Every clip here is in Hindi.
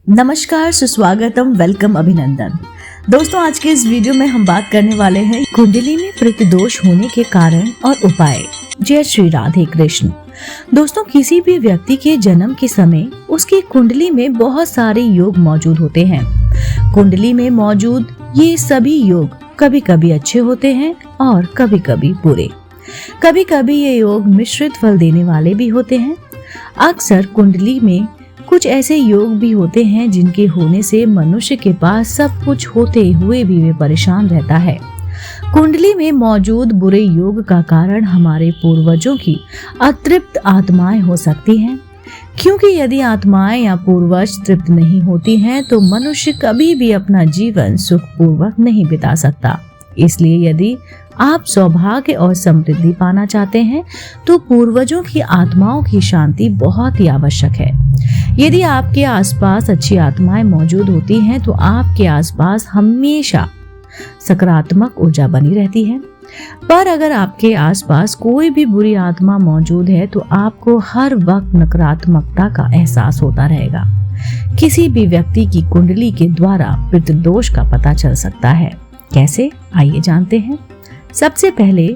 नमस्कार, सुस्वागतम, वेलकम, अभिनंदन। दोस्तों, आज के इस वीडियो में हम बात करने वाले हैं कुंडली में पितृदोष होने के कारण और उपाय। जय श्री राधे कृष्ण। दोस्तों, किसी भी व्यक्ति के जन्म के समय उसकी कुंडली में बहुत सारे योग मौजूद होते हैं। कुंडली में मौजूद ये सभी योग कभी कभी अच्छे होते हैं और कभी कभी बुरे। कभी कभी ये योग मिश्रित फल देने वाले भी होते हैं। अक्सर कुंडली में कुछ ऐसे योग भी होते हैं जिनके होने से मनुष्य के पास सब कुछ होते हुए भी वे परेशान रहता है। कुंडली में मौजूद बुरे योग का कारण हमारे पूर्वजों की अतृप्त आत्माएं हो सकती हैं, क्योंकि यदि आत्माएं या पूर्वज तृप्त नहीं होती हैं तो मनुष्य कभी भी अपना जीवन सुखपूर्वक नहीं बिता सकता। इसलिए यदि आप सौभाग्य और समृद्धि पाना चाहते हैं तो पूर्वजों की आत्माओं की शांति बहुत ही आवश्यक है। यदि आपके आसपास अच्छी आत्माएं मौजूद होती हैं तो आपके आसपास हमेशा सकारात्मक ऊर्जा बनी रहती है। पर अगर आपके आसपास कोई भी बुरी आत्मा मौजूद है तो आपको हर वक्त नकारात्मकता का एहसास होता रहेगा। किसी भी व्यक्ति की कुंडली के द्वारा पितृदोष का पता चल सकता है। कैसे, आइए जानते हैं। सबसे पहले,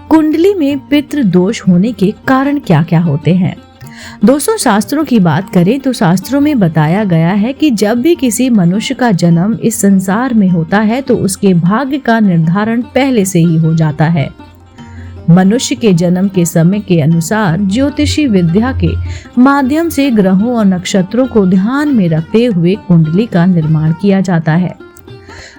कुंडली में पितृदोष होने के कारण क्या क्या होते हैं। दोस्तों, शास्त्रों की बात करें तो शास्त्रों में बताया गया है कि जब भी किसी मनुष्य का जन्म इस संसार में होता है तो उसके भाग्य का निर्धारण पहले से ही हो जाता है। मनुष्य के जन्म के समय के अनुसार ज्योतिषी विद्या के माध्यम से ग्रहों और नक्षत्रों को ध्यान में रखते हुए कुंडली का निर्माण किया जाता है।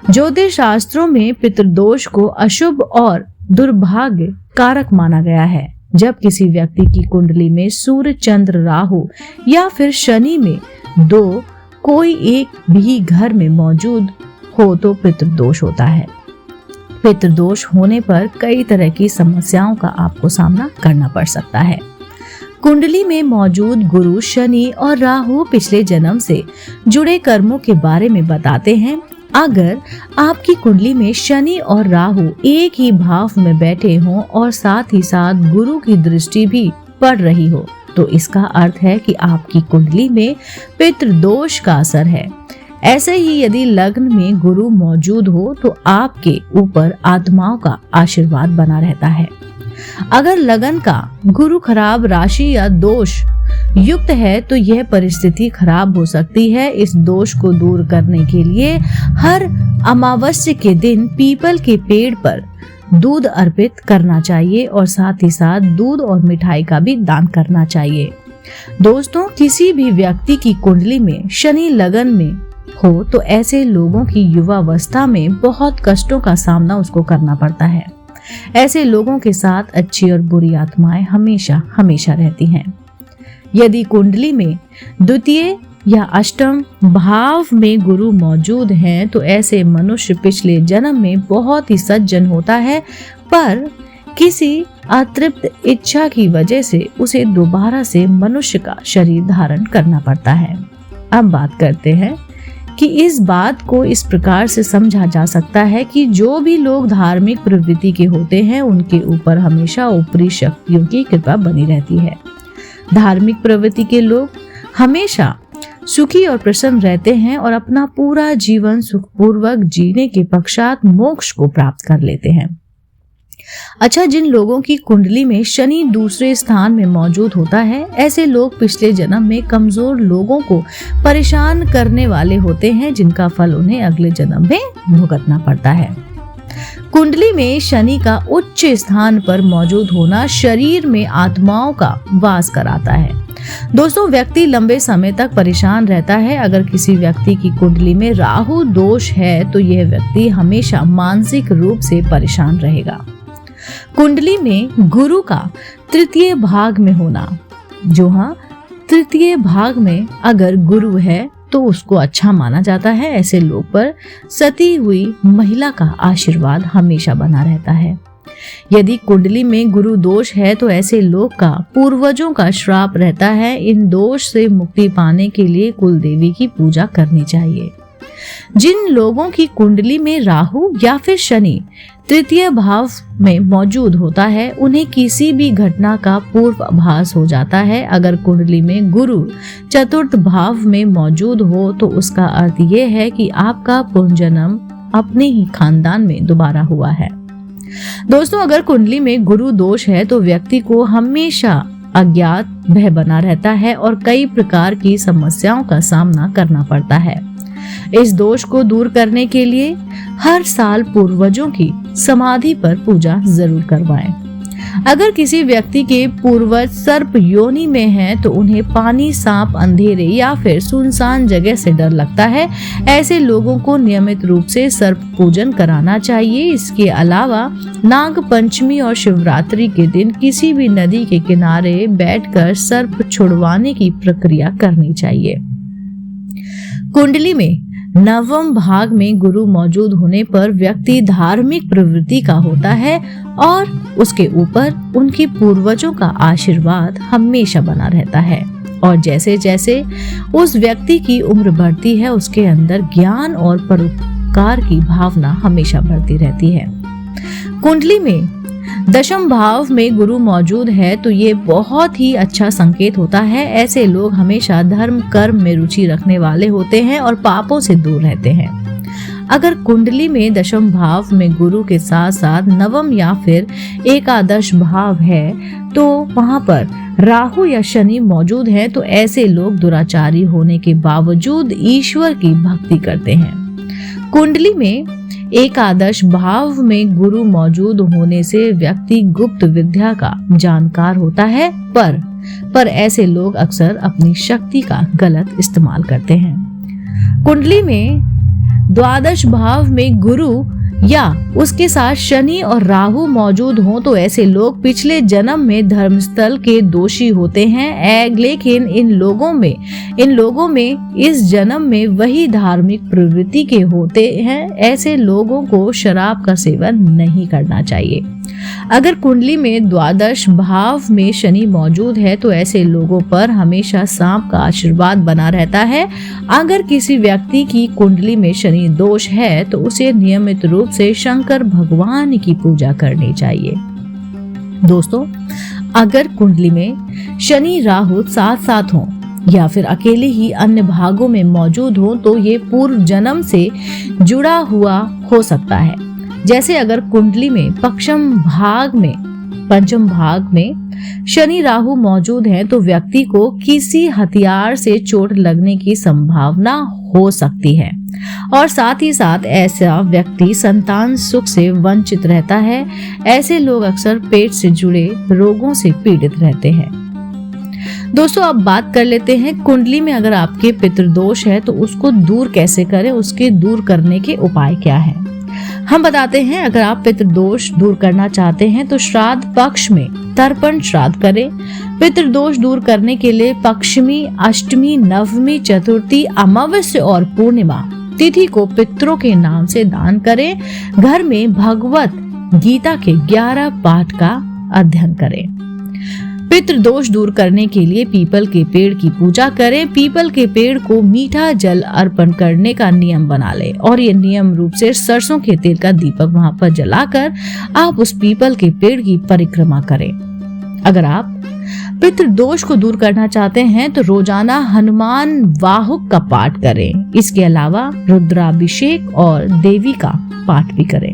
ज्योतिष शास्त्रों में पितृदोष को अशुभ और दुर्भाग्य कारक माना गया है। जब किसी व्यक्ति की कुंडली में सूर्य, चंद्र, राहु या फिर शनि में दो कोई एक भी घर में मौजूद हो तो पितृदोष होता है। पितृदोष होने पर कई तरह की समस्याओं का आपको सामना करना पड़ सकता है। कुंडली में मौजूद गुरु, शनि और राहु पिछले जन्म से जुड़े कर्मों के बारे में बताते हैं। अगर आपकी कुंडली में शनि और राहु एक ही भाव में बैठे हों और साथ ही साथ गुरु की दृष्टि भी पड़ रही हो तो इसका अर्थ है कि आपकी कुंडली में पितृदोष का असर है। ऐसे ही यदि लग्न में गुरु मौजूद हो तो आपके ऊपर आत्माओं का आशीर्वाद बना रहता है। अगर लगन का गुरु खराब राशि या दोष युक्त है तो यह परिस्थिति खराब हो सकती है। इस दोष को दूर करने के लिए हर अमावस्या के दिन पीपल के पेड़ पर दूध अर्पित करना चाहिए और साथ ही साथ दूध और मिठाई का भी दान करना चाहिए। दोस्तों, किसी भी व्यक्ति की कुंडली में शनि लगन में हो तो ऐसे लोगों की युवावस्था में बहुत कष्टों का सामना उसको करना पड़ता है। ऐसे लोगों के साथ अच्छी और बुरी आत्माएं हमेशा हमेशा रहती हैं। यदि कुंडली में द्वितीय या अष्टम भाव में गुरु मौजूद हैं तो ऐसे मनुष्य पिछले जन्म में बहुत ही सज्जन होता है, पर किसी अतृप्त इच्छा की वजह से उसे दोबारा से मनुष्य का शरीर धारण करना पड़ता है। अब बात करते हैं कि इस बात को इस प्रकार से समझा जा सकता है कि जो भी लोग धार्मिक प्रवृत्ति के होते हैं उनके ऊपर हमेशा ऊपरी शक्तियों की कृपा बनी रहती है। धार्मिक प्रवृत्ति के लोग हमेशा सुखी और प्रसन्न रहते हैं और अपना पूरा जीवन सुखपूर्वक जीने के पश्चात मोक्ष को प्राप्त कर लेते हैं। अच्छा, जिन लोगों की कुंडली में शनि दूसरे स्थान में मौजूद होता है, ऐसे लोग पिछले जन्म में कमजोर लोगों को परेशान करने वाले होते हैं, जिनका फल उन्हें अगले जन्म में भुगतना पड़ता है। कुंडली में शनि का उच्च स्थान पर मौजूद होना शरीर में आत्माओं का वास कराता है। दोस्तों, व्यक्ति लंबे समय तक परेशान रहता है। अगर किसी व्यक्ति की कुंडली में राहु दोष है तो यह व्यक्ति हमेशा मानसिक रूप से परेशान रहेगा। कुंडली में गुरु का तृतीय भाग में होना, तृतीय भाग में अगर गुरु है तो उसको अच्छा माना जाता है। ऐसे लोग पर सती हुई महिला का आशीर्वाद हमेशा बना रहता है। यदि कुंडली में गुरु दोष है तो ऐसे लोग का पूर्वजों का श्राप रहता है। इन दोष से मुक्ति पाने के लिए कुल देवी की पूजा करनी चाहिए। जिन लोगों की कुंडली में राहु या फिर शनि तृतीय भाव में मौजूद होता है, उन्हें किसी भी घटना का पूर्वाभास हो जाता है। अगर कुंडली में गुरु चतुर्थ भाव में मौजूद हो तो उसका अर्थ ये है कि आपका पुनर्जन्म अपने ही खानदान में दोबारा हुआ है। दोस्तों, अगर कुंडली में गुरु दोष है तो व्यक्ति को हमेशा अज्ञात भय बना रहता है और कई प्रकार की समस्याओं का सामना करना पड़ता है। इस दोष को दूर करने के लिए हर साल पूर्वजों की समाधि पर पूजा जरूर करवाएं। अगर किसी व्यक्ति के पूर्वज सर्प योनि में हैं तो उन्हें पानी, सांप, अंधेरे या फिर सुनसान जगह से डर लगता है। ऐसे लोगों को नियमित रूप से सर्प पूजन कराना चाहिए। इसके अलावा नाग पंचमी और शिवरात्रि के दिन किसी भी नदी के किनारे बैठकर सर्प छुड़वाने की प्रक्रिया करनी चाहिए। कुंडली में नवम भाग में गुरु मौजूद होने पर व्यक्ति धार्मिक प्रवृत्ति का होता है और उसके ऊपर उनकी पूर्वजों का आशीर्वाद हमेशा बना रहता है। और जैसे जैसे उस व्यक्ति की उम्र बढ़ती है, उसके अंदर ज्ञान और परोपकार की भावना हमेशा बढ़ती रहती है। कुंडली में दशम भाव में गुरु मौजूद है तो ये बहुत ही अच्छा संकेत होता है। ऐसे लोग हमेशा धर्म कर्म में रुचि रखने वाले होते हैं और पापों से दूर रहते हैं। अगर कुंडली में दशम भाव में गुरु के साथ साथ नवम या फिर एकादश भाव है तो वहां पर राहु या शनि मौजूद है तो ऐसे लोग दुराचारी होने के बावजूद ईश्वर की भक्ति करते हैं। कुंडली में एकादश भाव में गुरु मौजूद होने से व्यक्ति गुप्त विद्या का जानकार होता है, पर ऐसे लोग अक्सर अपनी शक्ति का गलत इस्तेमाल करते हैं। कुंडली में द्वादश भाव में गुरु या उसके साथ शनि और राहु मौजूद हों तो ऐसे लोग पिछले जन्म में धर्मस्थल के दोषी होते हैं, लेकिन इन लोगों में इस जन्म में वही धार्मिक प्रवृत्ति के होते हैं। ऐसे लोगों को शराब का सेवन नहीं करना चाहिए। अगर कुंडली में द्वादश भाव में शनि मौजूद है तो ऐसे लोगों पर हमेशा सांप का आशीर्वाद बना रहता है। अगर किसी व्यक्ति की कुंडली में शनि दोष है तो उसे नियमित रूप से शंकर भगवान की पूजा करनी चाहिए। दोस्तों, अगर कुंडली में शनि राहु साथ साथ हो या फिर अकेले ही अन्य भागों में मौजूद हो तो ये पूर्व जन्म से जुड़ा हुआ हो सकता है। जैसे अगर कुंडली में पंचम भाग में शनि राहु मौजूद हैं तो व्यक्ति को किसी हथियार से चोट लगने की संभावना हो सकती है और साथ ही साथ ऐसा व्यक्ति संतान सुख से वंचित रहता है। ऐसे लोग अक्सर पेट से जुड़े रोगों से पीड़ित रहते हैं। दोस्तों, अब बात कर लेते हैं कुंडली में अगर आपके पितृदोष है तो उसको दूर कैसे करें, उसके दूर करने के उपाय क्या है। हम बताते हैं, अगर आप पितृदोष दूर करना चाहते हैं तो श्राद्ध पक्ष में तर्पण श्राद्ध करें। पितृदोष दूर करने के लिए पक्षमी, अष्टमी, नवमी, चतुर्थी, अमावस्या और पूर्णिमा तिथि को पितरों के नाम से दान करें। घर में भगवत गीता के 11 पाठ का अध्ययन करें। पितृदोष दूर करने के लिए पीपल के पेड़ की पूजा करें। पीपल के पेड़ को मीठा जल अर्पण करने का नियम बना लें और ये नियम रूप से सरसों के तेल का दीपक वहां पर जलाकर आप उस पीपल के पेड़ की परिक्रमा करें। अगर आप पितृदोष को दूर करना चाहते हैं तो रोजाना हनुमान वाहुक का पाठ करें। इसके अलावा रुद्राभिषेक और देवी का पाठ भी करें।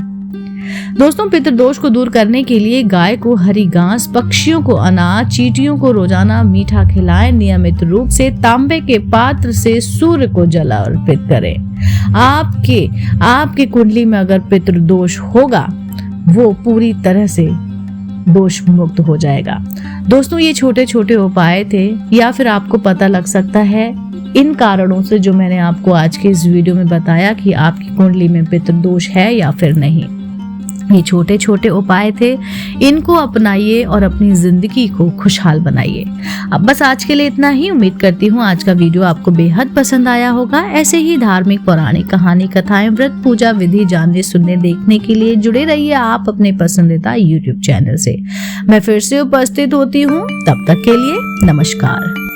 दोस्तों, पितृदोष को दूर करने के लिए गाय को हरी घास, पक्षियों को अनाज, चींटियों को रोजाना मीठा खिलाएं। नियमित रूप से तांबे के पात्र से सूर्य को जल अर्पित करें। आपके कुंडली में अगर पितृदोष होगा वो पूरी तरह से दोष मुक्त हो जाएगा। दोस्तों, ये छोटे छोटे उपाय थे या फिर आपको पता लग सकता है इन कारणों से जो मैंने आपको आज के इस वीडियो में बताया कि आपकी कुंडली में पितृदोष है या फिर नहीं। ये छोटे छोटे उपाय थे, इनको अपनाइए और अपनी जिंदगी को खुशहाल बनाइए। अब बस आज के लिए इतना ही। उम्मीद करती हूँ आज का वीडियो आपको बेहद पसंद आया होगा। ऐसे ही धार्मिक, पौराणिक कहानी, कथाएं, व्रत, पूजा विधि जानने, सुनने, देखने के लिए जुड़े रहिए आप अपने पसंदीदा YouTube चैनल से। मैं फिर से उपस्थित होती हूँ, तब तक के लिए नमस्कार।